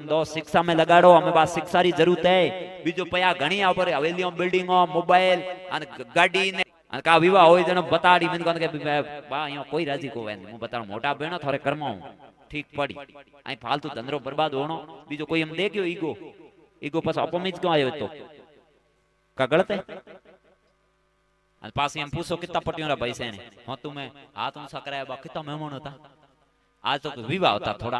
दो शिक्षा में लगाड़ो हमें बात शिक्षा री जरूरत है बीजो पया घणी आ पर हवेलियों बिल्डिंगों मोबाइल अने गाड़ी ने का विवाह होय जनो बताड़ी मन कोन के बा यो कोई राजी को वे मु बताण मोटा बेणो थोरे कर्मो ठीक पड़ी आई फालतू धंधरो बर्बाद होणो बीजो कोई हम देखियो ईगो ईगो पास अपमित क्यों आयो तो का गलत है अन पास हम पूछो कितना पटियों रा पैसे ने हां तुम्हें हाथ ऊंचा कराया बा कितना मेहमान होता आज तो विवाह होता थोड़ा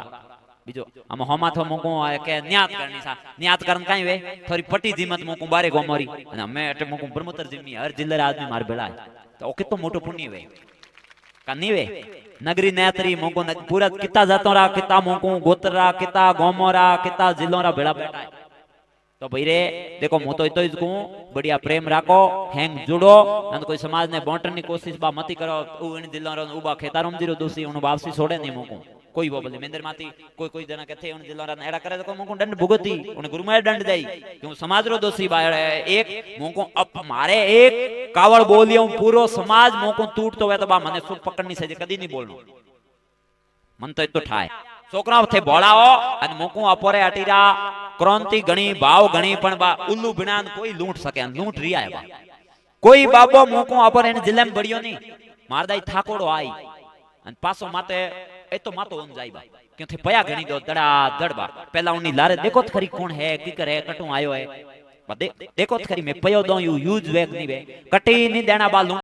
बीजो हम होमा थो मुको के न्यात करनी सा न्यात करन काई वे थोड़ी पटी जिमत मुको बारे गोमरी अने मैं अटे मुको ब्रह्मोत्तर जिमी हर जिल्ले आदमी मार बेला तो कितो मोटो पुण्य वे कानी वे नगरी नेत्री मुको पूरा किता जातो रा किता मुको गोतरा किता गोमोरा किता जिल्लोरा बेला बैठा है तो भाई रे देखो मु तो इतो कहूं बढ़िया प्रेम राखो हैंग जुड़ो अन कोई समाज ने बांटने की कोशिश बा मती करो उ इन जिल्लो रो उबा खेतारम जीरो दोषी उन वापसी छोड़े नहीं मुको कोई वो बोले मेंदर माती कोई कोई जना कथे उन जिल्लो रा एड़ा करे तो मुको दंड भुगती उन गुरु में दंड देई क्यों समाज रो दोषी बा एक मुको अप मारे एक कावड़ बोलियो पूरो समाज मुको टूटतो वे तो बा मने सुख पकड़नी से कदी नहीं बोलनो मन तो इतो ठाय छोकरा थे बोलाओ अन मुको अपोरे अटीरा क्रांति गणी भाव गणी पण बा उल्लू बिनान कोई लूट सके लूट रिया है बा कोई बाबो मुको अपोरे ने जिले में बड़ियो नहीं मारदाई ठाकोड़ो आई अन पासो माते ए तो मातो ओन जाई बा क्यों थे पया गणी दो दड़ा दड़बा पहला उनी लारे देखो तो खरी कौन है की करे कटू आयो है देखो तो खरी मैं पयो दो यू यूज वेग नहीं वे कटी नहीं देना बा